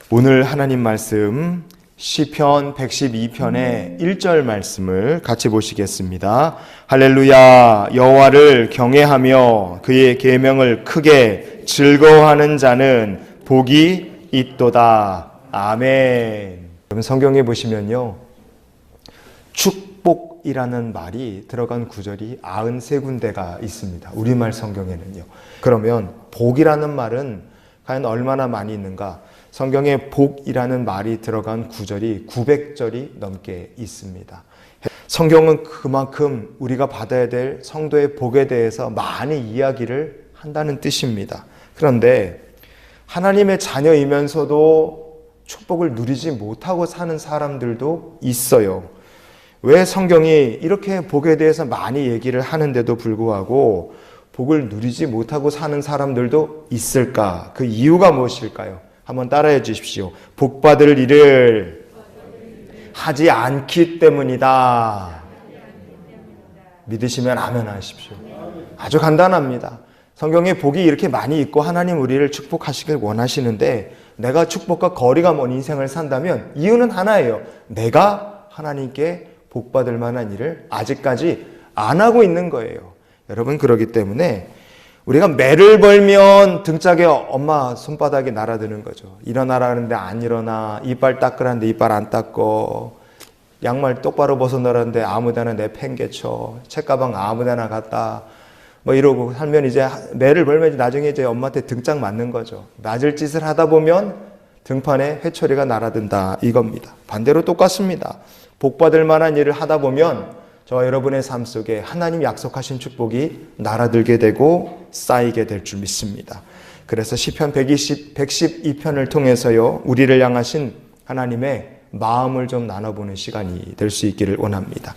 오늘 하나님 말씀 시편 112편의 1절 말씀을 같이 보시겠습니다. 할렐루야. 여호와를 경외하며 그의 계명을 크게 즐거워하는 자는 복이 있도다. 아멘. 여러분 성경에 보시면요, 축복이라는 말이 들어간 구절이 93군데가 있습니다. 우리말 성경에는요. 그러면 복이라는 말은 과연 얼마나 많이 있는가? 성경에 복이라는 말이 들어간 구절이 900절이 넘게 있습니다. 성경은 그만큼 우리가 받아야 될 성도의 복에 대해서 많이 이야기를 한다는 뜻입니다. 그런데 하나님의 자녀이면서도 축복을 누리지 못하고 사는 사람들도 있어요. 왜 성경이 이렇게 복에 대해서 많이 얘기를 하는데도 불구하고 복을 누리지 못하고 사는 사람들도 있을까? 그 이유가 무엇일까요? 한번 따라해 주십시오. 복 받을 일을 하지 않기 때문이다. 믿으시면 아멘 하십시오. 아주 간단합니다. 성경에 복이 이렇게 많이 있고 하나님 우리를 축복하시길 원하시는데 내가 축복과 거리가 먼 인생을 산다면 이유는 하나예요. 내가 하나님께 복 받을 만한 일을 아직까지 안 하고 있는 거예요. 여러분, 그러기 때문에 우리가 매를 벌면 등짝에 엄마 손바닥이 날아드는 거죠. 일어나라 하는데 안 일어나, 이빨 닦으라는데 이빨 안 닦고, 양말 똑바로 벗어놓으라는데 아무데나 내팽개쳐, 책가방 아무데나 갖다 뭐 이러고 살면 이제 매를 벌면 나중에 이제 엄마한테 등짝 맞는 거죠. 맞을 짓을 하다 보면 등판에 회초리가 날아든다, 이겁니다. 반대로 똑같습니다. 복 받을 만한 일을 하다 보면 저와 여러분의 삶 속에 하나님 약속하신 축복이 날아들게 되고 쌓이게 될 줄 믿습니다. 그래서 시편 112편을 통해서요, 우리를 향하신 하나님의 마음을 좀 나눠보는 시간이 될 수 있기를 원합니다.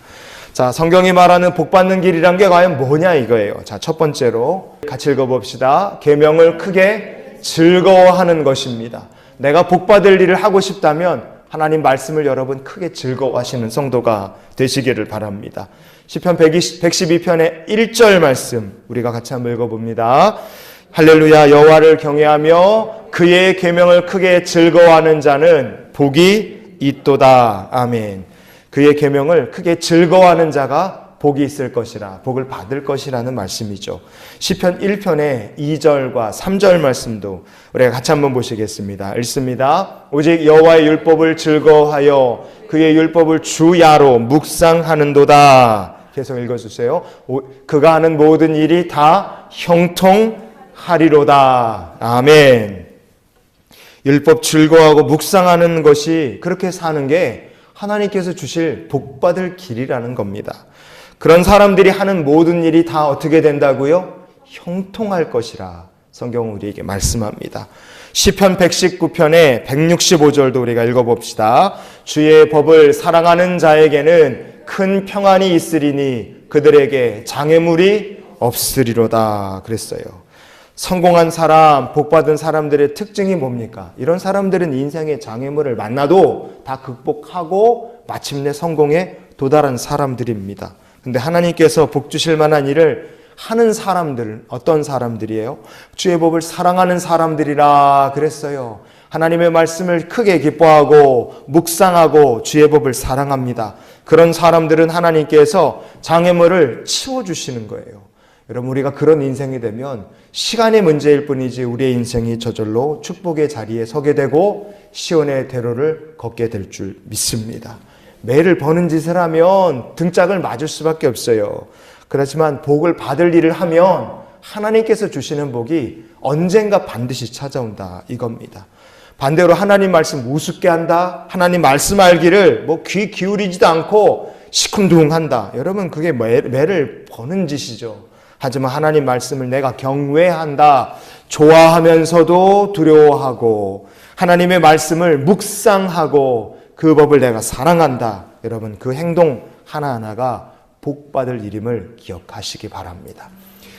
자, 성경이 말하는 복 받는 길이란 게 과연 뭐냐 이거예요. 자, 첫 번째로 같이 읽어봅시다. 계명을 크게 즐거워하는 것입니다. 내가 복 받을 일을 하고 싶다면 하나님 말씀을 여러분 크게 즐거워하시는 성도가 되시기를 바랍니다. 시편 112편의 1절 말씀 우리가 같이 한번 읽어봅니다. 할렐루야. 여호와를 경외하며 그의 계명을 크게 즐거워하는 자는 복이 있도다. 아멘. 그의 계명을 크게 즐거워하는 자가 복이 있을 것이라, 복을 받을 것이라는 말씀이죠. 시편 1편의 2절과 3절 말씀도 우리가 같이 한번 보시겠습니다. 읽습니다. 오직 여호와의 율법을 즐거워하여 그의 율법을 주야로 묵상하는도다. 계속 읽어주세요. 그가 하는 모든 일이 다 형통하리로다. 아멘. 율법 즐거워하고 묵상하는 것이, 그렇게 사는 게 하나님께서 주실 복받을 길이라는 겁니다. 그런 사람들이 하는 모든 일이 다 어떻게 된다고요? 형통할 것이라 성경은 우리에게 말씀합니다. 시편 119편의 165절도 우리가 읽어봅시다. 주의 법을 사랑하는 자에게는 큰 평안이 있으리니 그들에게 장애물이 없으리로다 그랬어요. 성공한 사람, 복받은 사람들의 특징이 뭡니까? 이런 사람들은 인생의 장애물을 만나도 다 극복하고 마침내 성공에 도달한 사람들입니다. 근데 하나님께서 복 주실 만한 일을 하는 사람들은 어떤 사람들이에요? 주의 법을 사랑하는 사람들이라 그랬어요. 하나님의 말씀을 크게 기뻐하고 묵상하고 주의 법을 사랑합니다. 그런 사람들은 하나님께서 장애물을 치워주시는 거예요. 여러분, 우리가 그런 인생이 되면 시간의 문제일 뿐이지 우리의 인생이 저절로 축복의 자리에 서게 되고 시온의 대로를 걷게 될 줄 믿습니다. 매를 버는 짓을 하면 등짝을 맞을 수밖에 없어요. 그렇지만 복을 받을 일을 하면 하나님께서 주시는 복이 언젠가 반드시 찾아온다, 이겁니다. 반대로 하나님 말씀 우습게 한다, 하나님 말씀 알기를 귀 기울이지도 않고 시큰둥한다. 여러분, 그게 매를 버는 짓이죠. 하지만 하나님 말씀을 내가 경외한다, 좋아하면서도 두려워하고 하나님의 말씀을 묵상하고 그 법을 내가 사랑한다. 여러분, 그 행동 하나하나가 복받을 일임을 기억하시기 바랍니다.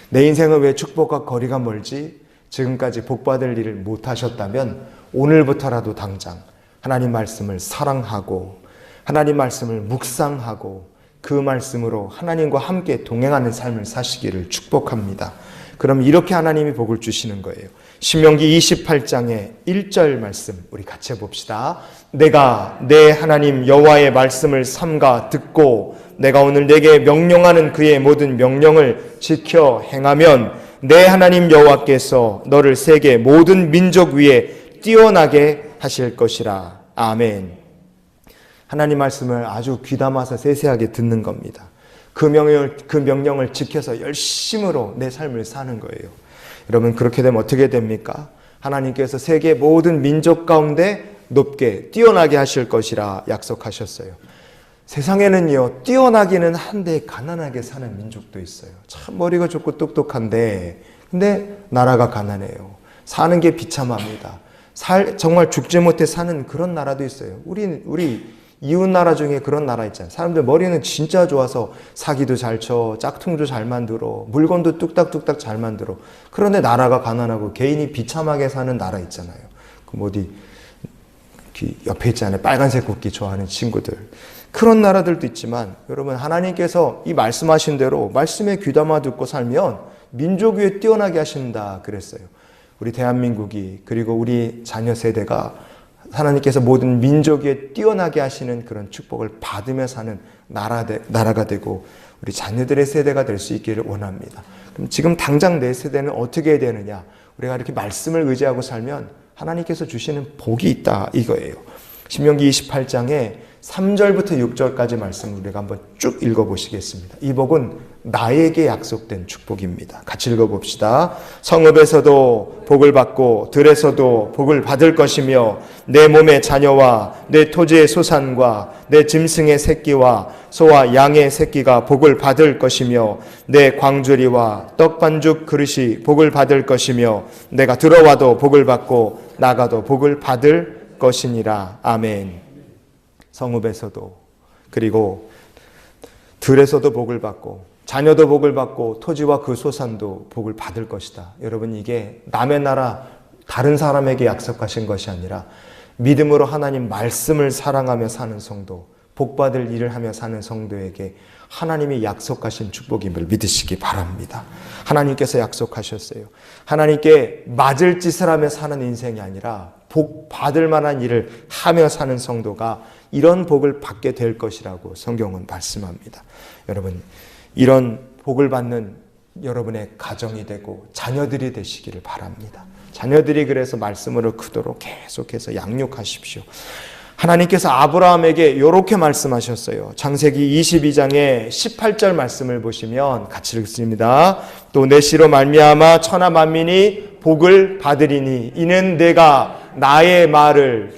내 인생은 왜 축복과 거리가 멀지? 지금까지 복받을 일을 못하셨다면 오늘부터라도 당장 하나님 말씀을 사랑하고 하나님 말씀을 묵상하고 그 말씀으로 하나님과 함께 동행하는 삶을 사시기를 축복합니다. 그럼 이렇게 하나님이 복을 주시는 거예요. 신명기 28장의 1절 말씀 우리 같이 해봅시다. 내가 내 하나님 여호와의 말씀을 삼가 듣고 내가 오늘 내게 명령하는 그의 모든 명령을 지켜 행하면 내 하나님 여호와께서 너를 세계 모든 민족 위에 뛰어나게 하실 것이라. 아멘. 하나님 말씀을 아주 귀담아서 세세하게 듣는 겁니다. 그 명령을 지켜서 열심으로 내 삶을 사는 거예요. 여러분, 그렇게 되면 어떻게 됩니까? 하나님께서 세계 모든 민족 가운데 높게 뛰어나게 하실 것이라 약속하셨어요. 세상에는요, 뛰어나기는 한데 가난하게 사는 민족도 있어요. 참 머리가 좋고 똑똑한데 근데 나라가 가난해요. 사는 게 비참합니다. 정말 죽지 못해 사는 그런 나라도 있어요. 우리 이웃 나라 중에 그런 나라 있잖아요. 사람들 머리는 진짜 좋아서 사기도 잘 쳐, 짝퉁도 잘 만들어, 물건도 뚝딱뚝딱 잘 만들어. 그런데 나라가 가난하고 개인이 비참하게 사는 나라 있잖아요. 그 어디 옆에 있잖아요. 빨간색 국기 좋아하는 친구들. 그런 나라들도 있지만 여러분, 하나님께서 이 말씀하신 대로 말씀에 귀담아 듣고 살면 민족 위에 뛰어나게 하신다 그랬어요. 우리 대한민국이, 그리고 우리 자녀 세대가 하나님께서 모든 민족 위에 뛰어나게 하시는 그런 축복을 받으며 사는 나라가 되고 우리 자녀들의 세대가 될 수 있기를 원합니다. 그럼 지금 당장 내 세대는 어떻게 해야 되느냐? 우리가 이렇게 말씀을 의지하고 살면 하나님께서 주시는 복이 있다 이거예요. 신명기 28장에 3절부터 6절까지 말씀을 우리가 한번 쭉 읽어보시겠습니다. 이 복은 나에게 약속된 축복입니다. 같이 읽어봅시다. 성읍에서도 복을 받고 들에서도 복을 받을 것이며 내 몸의 자녀와 내 토지의 소산과 내 짐승의 새끼와 소와 양의 새끼가 복을 받을 것이며 내 광주리와 떡반죽 그릇이 복을 받을 것이며 내가 들어와도 복을 받고 나가도 복을 받을 것이니라. 아멘. 성읍에서도, 그리고 들에서도 복을 받고 자녀도 복을 받고 토지와 그 소산도 복을 받을 것이다. 여러분, 이게 남의 나라 다른 사람에게 약속하신 것이 아니라 믿음으로 하나님 말씀을 사랑하며 사는 성도, 복받을 일을 하며 사는 성도에게 하나님이 약속하신 축복임을 믿으시기 바랍니다. 하나님께서 약속하셨어요. 하나님께 맞을 짓을 하며 사는 인생이 아니라 복 받을 만한 일을 하며 사는 성도가 이런 복을 받게 될 것이라고 성경은 말씀합니다. 여러분, 이런 복을 받는 여러분의 가정이 되고 자녀들이 되시기를 바랍니다. 자녀들이 그래서 말씀으로 크도록 계속해서 양육하십시오. 하나님께서 아브라함에게 이렇게 말씀하셨어요. 창세기 22장의 18절 말씀을 보시면 같이 읽습니다. 또 내 씨로 말미암아 천하 만민이 복을 받으리니 이는 내가 나의 말을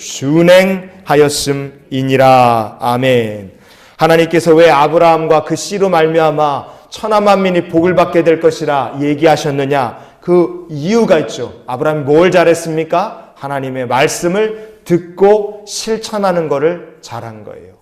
준행하였음이니라. 아멘. 하나님께서 왜 아브라함과 그 씨로 말미암아 천하 만민이 복을 받게 될 것이라 얘기하셨느냐? 그 이유가 있죠. 아브라함이 뭘 잘했습니까? 하나님의 말씀을 듣고 실천하는 것을 잘한 거예요.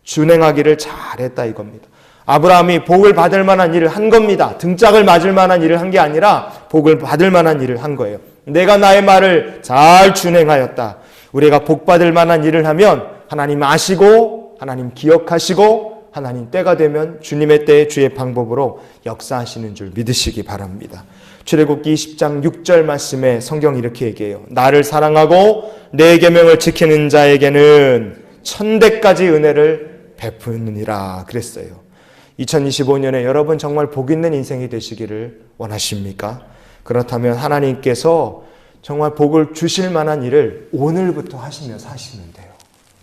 준행하기를 잘했다 이겁니다. 아브라함이 복을 받을 만한 일을 한 겁니다. 등짝을 맞을 만한 일을 한 게 아니라 복을 받을 만한 일을 한 거예요. 내가 나의 말을 잘 준행하였다. 우리가 복 받을 만한 일을 하면 하나님 아시고 하나님 기억하시고 하나님 때가 되면 주님의 때에 주의 방법으로 역사하시는 줄 믿으시기 바랍니다. 출애굽기 10장 6절 말씀에 성경이 이렇게 얘기해요. 나를 사랑하고 내 계명을 지키는 자에게는 천대까지 은혜를 베푸느니라 그랬어요. 2025년에 여러분 정말 복 있는 인생이 되시기를 원하십니까? 그렇다면 하나님께서 정말 복을 주실 만한 일을 오늘부터 하시며 사시면 돼요.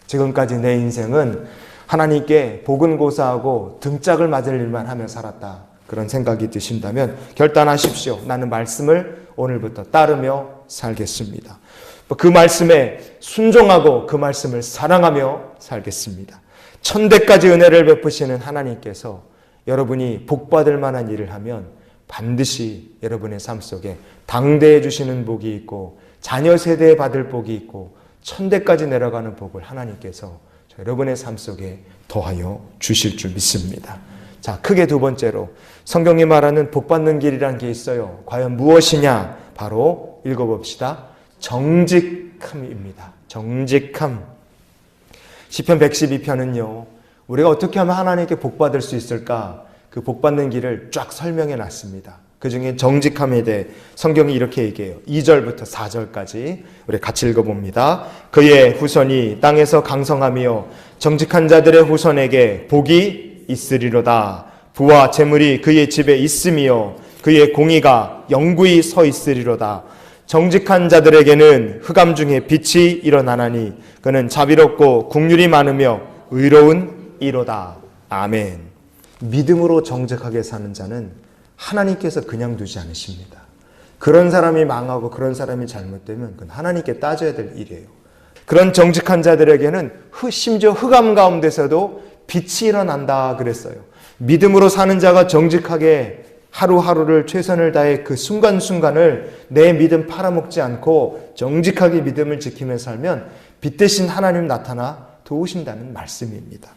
지금까지 내 인생은 하나님께 복은 고사하고 등짝을 맞을 일만 하며 살았다. 그런 생각이 드신다면 결단하십시오. 나는 말씀을 오늘부터 따르며 살겠습니다. 그 말씀에 순종하고 그 말씀을 사랑하며 살겠습니다. 천대까지 은혜를 베푸시는 하나님께서 여러분이 복받을 만한 일을 하면 반드시 여러분의 삶 속에 당대해 주시는 복이 있고 자녀 세대에 받을 복이 있고 천대까지 내려가는 복을 하나님께서 여러분의 삶 속에 더하여 주실 줄 믿습니다. 자, 크게 두 번째로 성경이 말하는 복받는 길이라는 게 있어요. 과연 무엇이냐? 바로 읽어봅시다. 정직함입니다. 정직함. 시편 112편은요. 우리가 어떻게 하면 하나님께 복받을 수 있을까? 그 복받는 길을 쫙 설명해 놨습니다. 그 중에 정직함에 대해 성경이 이렇게 얘기해요. 2절부터 4절까지 우리 같이 읽어봅니다. 그의 후손이 땅에서 강성하며 정직한 자들의 후손에게 복이 있으리로다. 부와 재물이 그의 집에 있으며 그의 공의가 영구히 서 있으리로다. 정직한 자들에게는 흑암 중에 빛이 일어나나니 그는 자비롭고 긍휼이 많으며 의로운 이로다. 아멘. 믿음으로 정직하게 사는 자는 하나님께서 그냥 두지 않으십니다. 그런 사람이 망하고 그런 사람이 잘못되면 그건 하나님께 따져야 될 일이에요. 그런 정직한 자들에게는 심지어 흑암 가운데서도 빛이 일어난다 그랬어요. 믿음으로 사는 자가 정직하게 하루하루를 최선을 다해 그 순간순간을 내 믿음 팔아먹지 않고 정직하게 믿음을 지키며 살면 빛 대신 하나님 나타나 도우신다는 말씀입니다.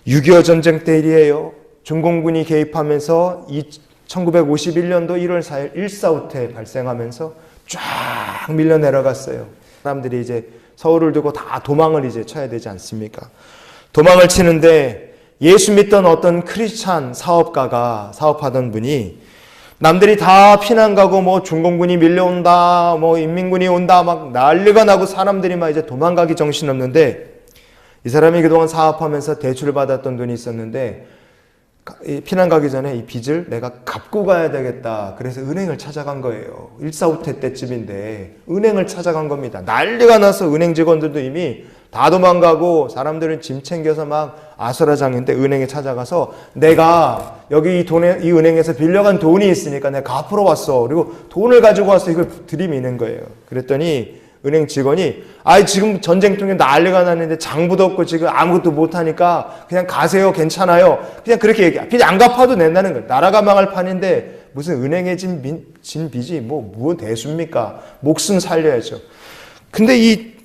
6.25 전쟁 때 일이에요. 중공군이 개입하면서 1951년도 1월 4일 1.4호 발생하면서 쫙 밀려 내려갔어요. 사람들이 이제 서울을 두고 다 도망을 이제 쳐야 되지 않습니까? 도망을 치는데 예수 믿던 어떤 크리스찬 사업가가 사업하던 분이 남들이 다 피난 가고 뭐 중공군이 밀려온다, 뭐 인민군이 온다 막 난리가 나고 사람들이 막 이제 도망가기 정신없는데 이 사람이 그동안 사업하면서 대출을 받았던 돈이 있었는데 피난 가기 전에 이 빚을 내가 갚고 가야 되겠다. 그래서 은행을 찾아간 거예요. 1.4호 때쯤인데 은행을 찾아간 겁니다. 난리가 나서 은행 직원들도 이미 다 도망가고 사람들은 짐 챙겨서 막 아수라장인데 은행에 찾아가서 내가 여기 이 은행에서 빌려간 돈이 있으니까 내가 갚으러 왔어. 그리고 돈을 가지고 와서 이걸 들이미는 거예요. 그랬더니 은행 직원이 지금 전쟁통에 난리가 났는데 장부도 없고 지금 아무것도 못하니까 그냥 가세요. 괜찮아요. 그냥 그렇게 얘기해. 빚 안 갚아도 된다는 거예요. 나라가 망할 판인데 무슨 은행에 진 빚이 뭐 대수입니까? 목숨 살려야죠. 근데 이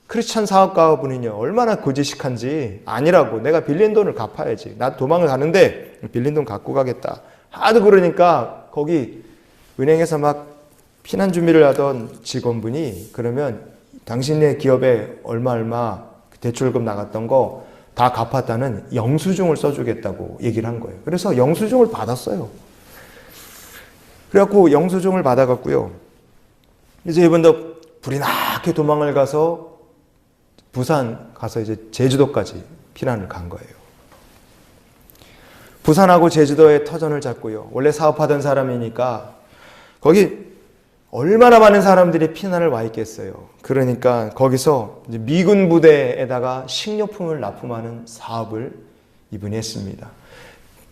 크리스찬 사업가 분은요 얼마나 고지식한지 아니라고 내가 빌린 돈을 갚아야지. 나 도망을 가는데 빌린 돈 갖고 가겠다. 하도 그러니까 거기 은행에서 막 피난 준비를 하던 직원분이 그러면 당신네 기업에 얼마 대출금 나갔던 거 다 갚았다는 영수증을 써주겠다고 얘기를 한 거예요. 그래서 영수증을 받았어요. 그래갖고 영수증을 받아갖고요. 이제 이분도 불이 나게 도망을 가서 부산 가서 이제 제주도까지 피난을 간 거예요. 부산하고 제주도에 터전을 잡고요. 원래 사업하던 사람이니까 거기 얼마나 많은 사람들이 피난을 와 있겠어요. 그러니까 거기서 이제 미군 부대에다가 식료품을 납품하는 사업을 이분이 했습니다.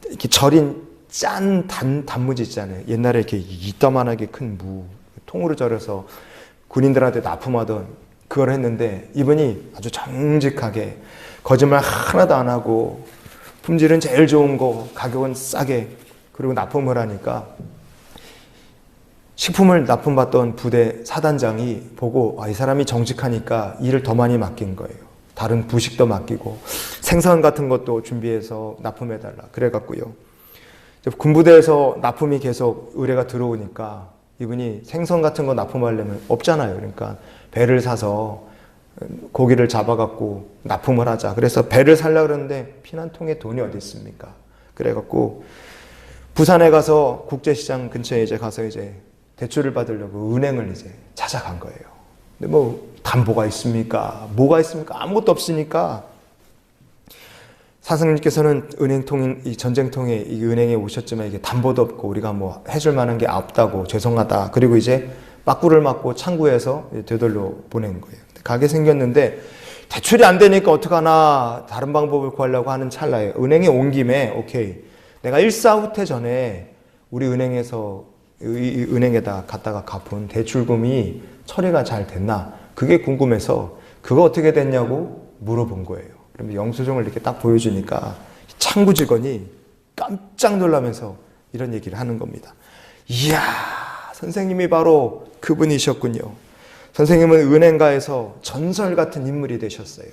이렇게 절인 짠 단무지 있잖아요. 옛날에 이렇게 이따만하게 큰 통으로 절여서 군인들한테 납품하던 그걸 했는데 이분이 아주 정직하게 거짓말 하나도 안 하고 품질은 제일 좋은 거 가격은 싸게 그리고 납품을 하니까 식품을 납품받던 부대 사단장이 보고 이 사람이 정직하니까 일을 더 많이 맡긴 거예요. 다른 부식도 맡기고 생선 같은 것도 준비해서 납품해달라 그래갖고요. 군부대에서 납품이 계속 의뢰가 들어오니까 이분이 생선 같은 거 납품하려면 없잖아요. 그러니까 배를 사서 고기를 잡아갖고 납품을 하자. 그래서 배를 살려고 그러는데 피난통에 돈이 어디 있습니까? 그래갖고 부산에 가서 국제시장 근처에 이제 가서 이제 대출을 받으려고 은행을 이제 찾아간 거예요. 근데 뭐 담보가 있습니까? 뭐가 있습니까? 아무것도 없으니까 사장님께서는 이 전쟁통에 이 은행에 오셨지만 이게 담보도 없고 우리가 뭐 해줄 만한 게 없다고 죄송하다. 그리고 이제 빠꾸를 맞고 창구에서 되돌려 보낸 거예요. 가게 생겼는데 대출이 안 되니까 어떡하나 다른 방법을 구하려고 하는 찰나에 은행에 온 김에 오케이 내가 1.4호 때 전에 우리 은행에서 이 은행에다 갖다가 갚은 대출금이 처리가 잘 됐나 그게 궁금해서 그거 어떻게 됐냐고 물어본 거예요. 그러면 영수증을 이렇게 딱 보여주니까 창구 직원이 깜짝 놀라면서 이런 얘기를 하는 겁니다. 이야 선생님이 바로 그분이셨군요. 선생님은 은행가에서 전설 같은 인물이 되셨어요.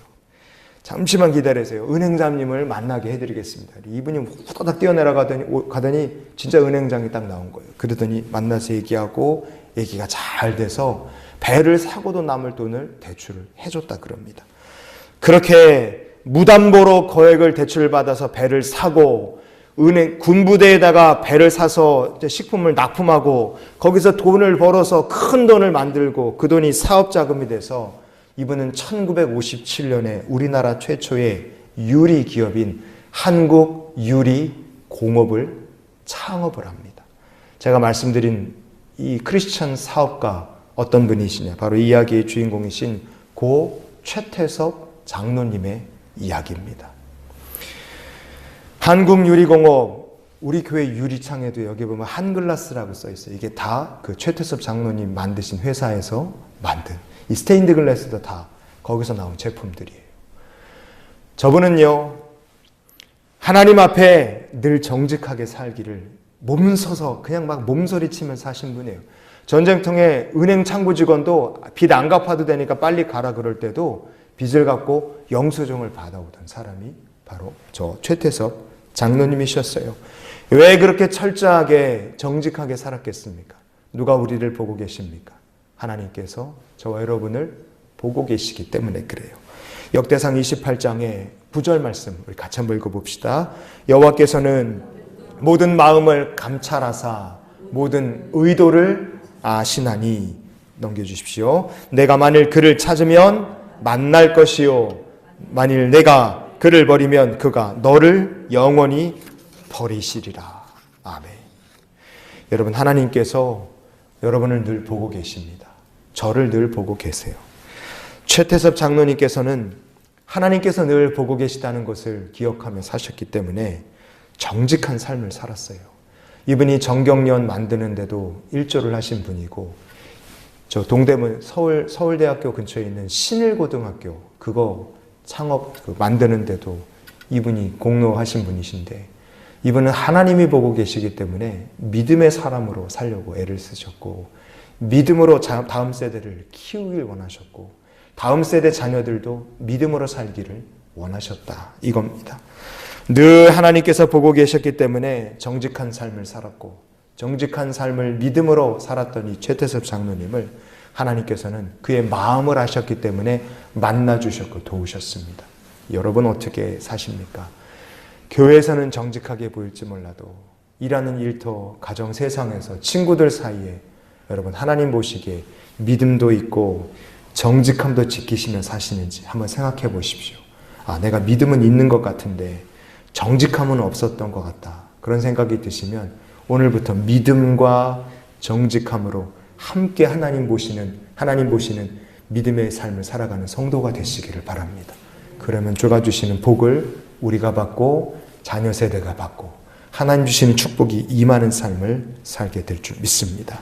잠시만 기다리세요. 은행장님을 만나게 해드리겠습니다. 이분이 후다닥 뛰어내려가더니 진짜 은행장이 딱 나온 거예요. 그러더니 만나서 얘기하고 얘기가 잘 돼서 배를 사고도 남을 돈을 대출을 해줬다 그럽니다. 그렇게 무담보로 거액을 대출을 받아서 배를 사고 군부대에다가 배를 사서 식품을 납품하고 거기서 돈을 벌어서 큰 돈을 만들고 그 돈이 사업 자금이 돼서 이분은 1957년에 우리나라 최초의 유리 기업인 한국유리공업을 창업을 합니다. 제가 말씀드린 이 크리스천 사업가 어떤 분이시냐? 바로 이 이야기의 주인공이신 고 최태섭 장로님의 이야기입니다. 한국유리공업, 우리 교회 유리창에도 여기 보면 한글라스라고 써 있어요. 이게 다 그 최태섭 장로님 만드신 회사에서 만든 이 스테인드 글라스도 다 거기서 나온 제품들이에요. 저분은요, 하나님 앞에 늘 정직하게 살기를 몸서서 그냥 막 몸서리치면서 사신 분이에요. 전쟁통에 은행 창구 직원도 빚 안 갚아도 되니까 빨리 가라 그럴 때도 빚을 갚고 영수증을 받아오던 사람이 바로 저 최태섭 장로님이셨어요. 왜 그렇게 철저하게 정직하게 살았겠습니까? 누가 우리를 보고 계십니까? 하나님께서 저와 여러분을 보고 계시기 때문에 그래요. 역대상 28장의 9절 말씀 우리 같이 한번 읽어봅시다. 여호와께서는 모든 마음을 감찰하사 모든 의도를 아시나니, 넘겨주십시오. 내가 만일 그를 찾으면 만날 것이요 만일 내가 그를 버리면 그가 너를 영원히 버리시리라. 아멘. 여러분, 하나님께서 여러분을 늘 보고 계십니다. 저를 늘 보고 계세요. 최태섭 장로님께서는 하나님께서 늘 보고 계시다는 것을 기억하며 사셨기 때문에 정직한 삶을 살았어요. 이분이 정경련 만드는데도 일조를 하신 분이고, 저 동대문 서울대학교 근처에 있는 신일고등학교 그거 창업 만드는데도 이분이 공로하신 분이신데, 이분은 하나님이 보고 계시기 때문에 믿음의 사람으로 살려고 애를 쓰셨고, 믿음으로 다음 세대를 키우길 원하셨고, 다음 세대 자녀들도 믿음으로 살기를 원하셨다 이겁니다. 늘 하나님께서 보고 계셨기 때문에 정직한 삶을 살았고, 정직한 삶을 믿음으로 살았던 이 최태섭 장로님을 하나님께서는 그의 마음을 아셨기 때문에 만나주셨고 도우셨습니다. 여러분 어떻게 사십니까? 교회에서는 정직하게 보일지 몰라도 일하는 일터, 가정, 세상에서 친구들 사이에 여러분 하나님 보시기에 믿음도 있고 정직함도 지키시며 사시는지 한번 생각해 보십시오. 아, 내가 믿음은 있는 것 같은데 정직함은 없었던 것 같다. 그런 생각이 드시면 오늘부터 믿음과 정직함으로 함께 하나님 보시는 믿음의 삶을 살아가는 성도가 되시기를 바랍니다. 그러면 주가 주시는 복을 우리가 받고 자녀 세대가 받고 하나님 주시는 축복이 임하는 삶을 살게 될 줄 믿습니다.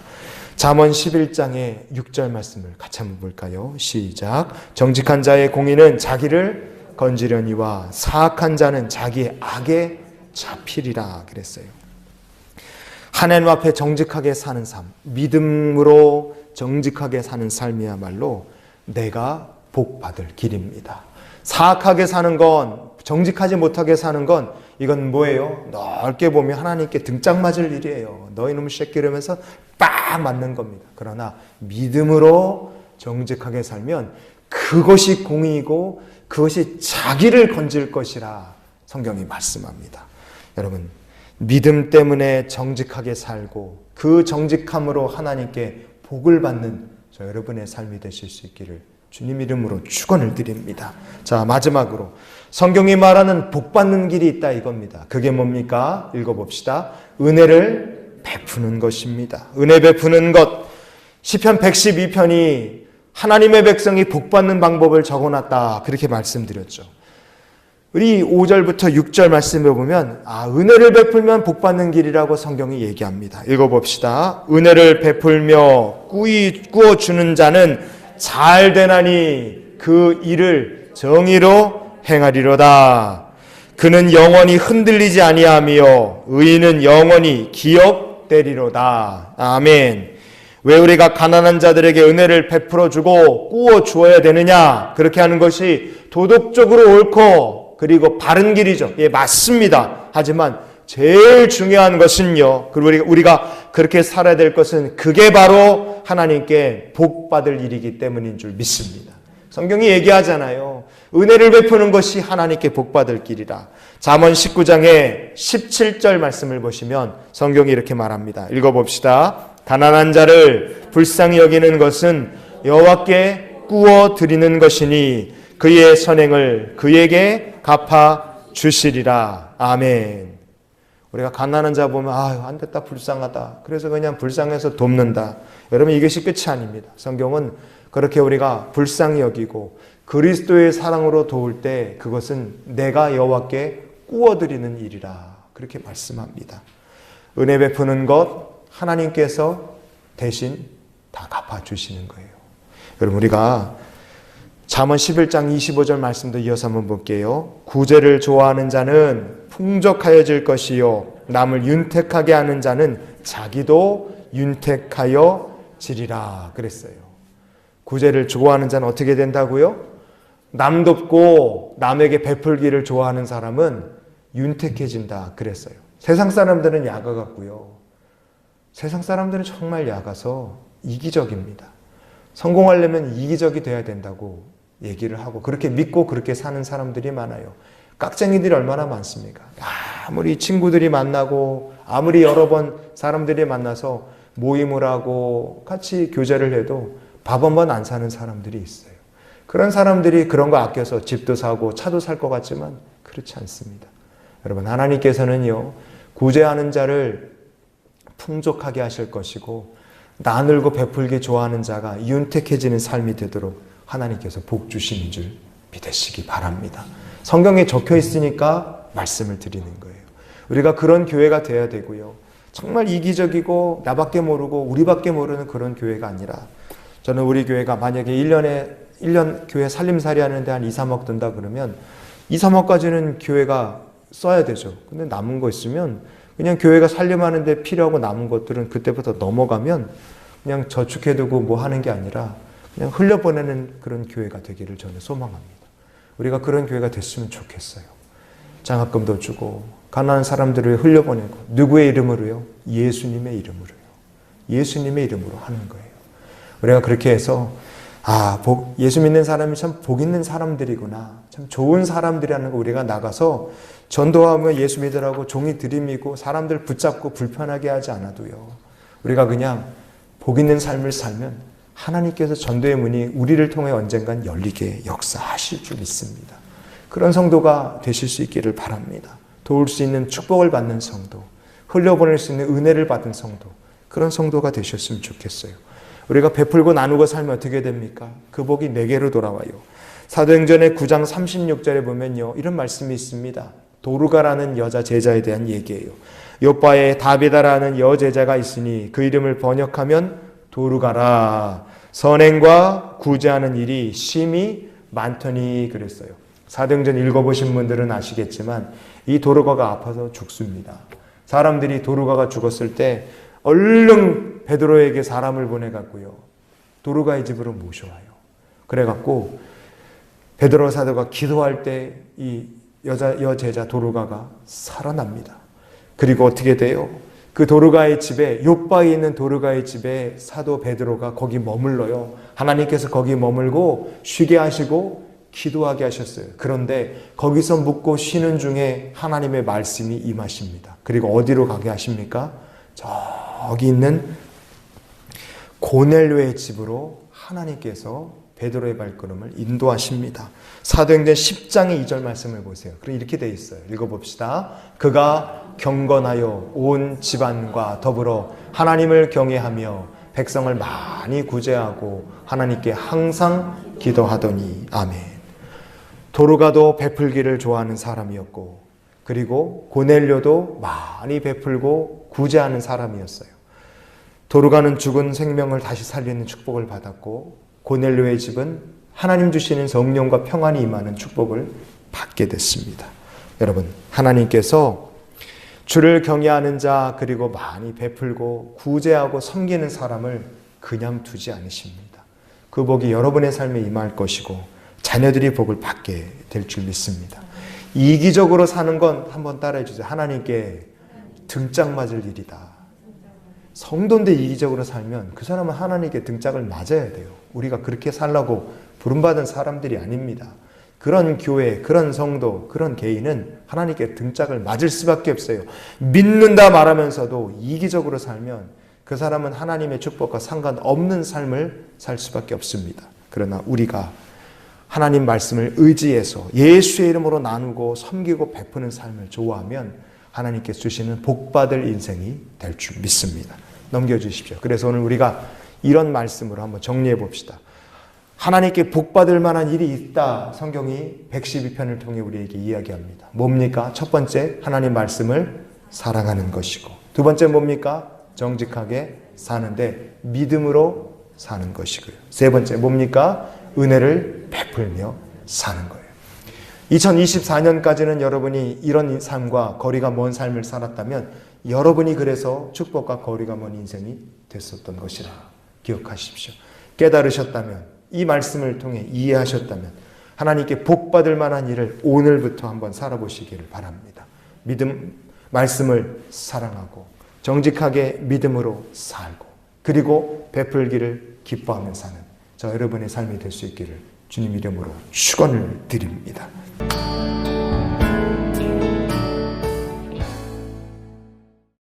잠언 11장의 6절 말씀을 같이 한번 볼까요? 시작. 정직한 자의 공의는 자기를 건지려니와 사악한 자는 자기의 악에 잡히리라 그랬어요. 하나님 앞에 정직하게 사는 삶, 믿음으로 정직하게 사는 삶이야말로 내가 복 받을 길입니다. 사악하게 사는 건, 정직하지 못하게 사는 건 이건 뭐예요? 넓게 보면 하나님께 등짝 맞을 일이에요. 너희 놈의 새끼 이러면서 빡 맞는 겁니다. 그러나 믿음으로 정직하게 살면 그것이 공의이고 그것이 자기를 건질 것이라 성경이 말씀합니다. 여러분, 믿음 때문에 정직하게 살고 그 정직함으로 하나님께 복을 받는 저 여러분의 삶이 되실 수 있기를 주님 이름으로 축원을 드립니다. 자, 마지막으로 성경이 말하는 복 받는 길이 있다 이겁니다. 그게 뭡니까? 읽어봅시다. 은혜를 베푸는 것입니다. 은혜 베푸는 것. 시편 112편이 하나님의 백성이 복 받는 방법을 적어놨다 그렇게 말씀드렸죠. 우리 5절부터 6절 말씀을 보면 은혜를 베풀면 복 받는 길이라고 성경이 얘기합니다. 읽어봅시다. 은혜를 베풀며 꾸어주는 자는 잘 되나니 그 일을 정의로 행하리로다. 그는 영원히 흔들리지 아니하며 의인은 영원히 기업되리로다. 아멘. 왜 우리가 가난한 자들에게 은혜를 베풀어 주고 꾸어 주어야 되느냐? 그렇게 하는 것이 도덕적으로 옳고 그리고 바른 길이죠. 예, 맞습니다. 하지만 제일 중요한 것은요, 그리고 우리가 그렇게 살아야 될 것은 그게 바로 하나님께 복 받을 일이기 때문인 줄 믿습니다. 성경이 얘기하잖아요. 은혜를 베푸는 것이 하나님께 복받을 길이라. 잠언 19장의 17절 말씀을 보시면 성경이 이렇게 말합니다. 읽어봅시다. 가난한 자를 불쌍히 여기는 것은 여호와께 꾸어 드리는 것이니 그의 선행을 그에게 갚아 주시리라. 아멘. 우리가 가난한 자 보면 안 됐다, 불쌍하다, 그래서 그냥 불쌍해서 돕는다. 여러분, 이것이 끝이 아닙니다. 성경은 그렇게 우리가 불쌍히 여기고 그리스도의 사랑으로 도울 때 그것은 내가 여호와께 꾸어드리는 일이라, 그렇게 말씀합니다. 은혜 베푸는 것 하나님께서 대신 다 갚아주시는 거예요. 여러분, 우리가 잠언 11장 25절 말씀도 이어서 한번 볼게요. 구제를 좋아하는 자는 풍족하여질 것이요 남을 윤택하게 하는 자는 자기도 윤택하여 지리라 그랬어요. 구제를 좋아하는 자는 어떻게 된다고요? 남 돕고 남에게 베풀기를 좋아하는 사람은 윤택해진다 그랬어요. 세상 사람들은 야가 같고요. 세상 사람들은 정말 야가서 이기적입니다. 성공하려면 이기적이 돼야 된다고 얘기를 하고 그렇게 믿고 그렇게 사는 사람들이 많아요. 깍쟁이들이 얼마나 많습니까? 아무리 친구들이 만나고 아무리 여러 번 사람들이 만나서 모임을 하고 같이 교제를 해도 밥 한 번 안 사는 사람들이 있어요. 그런 사람들이 그런 거 아껴서 집도 사고 차도 살 것 같지만 그렇지 않습니다. 여러분, 하나님께서는요, 구제하는 자를 풍족하게 하실 것이고 나누고 베풀기 좋아하는 자가 윤택해지는 삶이 되도록 하나님께서 복 주시는 줄 믿으시기 바랍니다. 성경에 적혀 있으니까 말씀을 드리는 거예요. 우리가 그런 교회가 돼야 되고요. 정말 이기적이고 나밖에 모르고 우리밖에 모르는 그런 교회가 아니라, 저는 우리 교회가 만약에 1년 교회 살림살이 하는데 한 2, 3억 든다 그러면 2, 3억까지는 교회가 써야 되죠. 근데 남은 거 있으면 그냥 교회가 살림하는데 필요하고 남은 것들은 그때부터 넘어가면 그냥 저축해두고 뭐 하는 게 아니라 그냥 흘려보내는 그런 교회가 되기를 저는 소망합니다. 우리가 그런 교회가 됐으면 좋겠어요. 장학금도 주고 가난한 사람들을 흘려보내고, 누구의 이름으로요? 예수님의 이름으로요. 예수님의 이름으로 하는 거예요. 우리가 그렇게 해서 예수 믿는 사람이 참 복 있는 사람들이구나, 참 좋은 사람들이라는 거 우리가 나가서 전도하며 예수 믿으라고 종이 들이미고 사람들 붙잡고 불편하게 하지 않아도요, 우리가 그냥 복 있는 삶을 살면 하나님께서 전도의 문이 우리를 통해 언젠간 열리게 역사하실 줄 믿습니다. 그런 성도가 되실 수 있기를 바랍니다. 도울 수 있는 축복을 받는 성도, 흘려보낼 수 있는 은혜를 받은 성도, 그런 성도가 되셨으면 좋겠어요. 우리가 베풀고 나누고 살면 어떻게 됩니까? 그 복이 내게로 돌아와요. 사도행전의 9장 36절에 보면요, 이런 말씀이 있습니다. 도르가라는 여자 제자에 대한 얘기예요. 요바에 다비다라는 여제자가 있으니 그 이름을 번역하면 도르가라. 선행과 구제하는 일이 심히 많더니 그랬어요. 사도행전 읽어보신 분들은 아시겠지만 이 도르가가 아파서 죽습니다. 사람들이 도르가가 죽었을 때 얼른 베드로에게 사람을 보내갖고요, 도르가의 집으로 모셔와요. 그래갖고 베드로 사도가 기도할 때 이 여제자 도르가가 살아납니다. 그리고 어떻게 돼요? 그 도르가의 집에, 요바에 있는 도르가의 집에 사도 베드로가 거기 머물러요. 하나님께서 거기 머물고 쉬게 하시고 기도하게 하셨어요. 그런데 거기서 묵고 쉬는 중에 하나님의 말씀이 임하십니다. 그리고 어디로 가게 하십니까? 저기 있는 고넬료의 집으로 하나님께서 베드로의 발걸음을 인도하십니다. 사도행전 10장의 2절 말씀을 보세요. 그럼 이렇게 돼 있어요. 읽어봅시다. 그가 경건하여 온 집안과 더불어 하나님을 경외하며 백성을 많이 구제하고 하나님께 항상 기도하더니. 아멘. 도르가도 베풀기를 좋아하는 사람이었고, 그리고 고넬료도 많이 베풀고 구제하는 사람이었어요. 도르가는 죽은 생명을 다시 살리는 축복을 받았고, 고넬료의 집은 하나님 주시는 성령과 평안이 임하는 축복을 받게 됐습니다. 여러분, 하나님께서 주를 경외하는 자, 그리고 많이 베풀고 구제하고 섬기는 사람을 그냥 두지 않으십니다. 그 복이 여러분의 삶에 임할 것이고 자녀들이 복을 받게 될 줄 믿습니다. 이기적으로 사는 건 한번 따라해 주세요. 하나님께 등짝 맞을 일이다. 성도인데 이기적으로 살면 그 사람은 하나님께 등짝을 맞아야 돼요. 우리가 그렇게 살라고 부름받은 사람들이 아닙니다. 그런 교회, 그런 성도, 그런 개인은 하나님께 등짝을 맞을 수밖에 없어요. 믿는다 말하면서도 이기적으로 살면 그 사람은 하나님의 축복과 상관없는 삶을 살 수밖에 없습니다. 그러나 우리가 하나님 말씀을 의지해서 예수의 이름으로 나누고 섬기고 베푸는 삶을 좋아하면 하나님께서 주시는 복받을 인생이 될 줄 믿습니다. 넘겨주십시오. 그래서 오늘 우리가 이런 말씀으로 한번 정리해 봅시다. 하나님께 복받을 만한 일이 있다. 성경이 112편을 통해 우리에게 이야기합니다. 뭡니까? 첫 번째, 하나님 말씀을 사랑하는 것이고, 두 번째 뭡니까? 정직하게 사는데 믿음으로 사는 것이고요. 세 번째 뭡니까? 은혜를 베풀며 사는 거예요. 2024년까지는 여러분이 이런 삶과 거리가 먼 삶을 살았다면 여러분이 그래서 축복과 거리가 먼 인생이 됐었던 것이라 기억하십시오. 깨달으셨다면, 이 말씀을 통해 이해하셨다면 하나님께 복받을 만한 일을 오늘부터 한번 살아보시기를 바랍니다. 말씀을 사랑하고 정직하게 믿음으로 살고 그리고 베풀기를 기뻐하며 사는 저 여러분의 삶이 될 수 있기를 주님 이름으로 축원을 드립니다.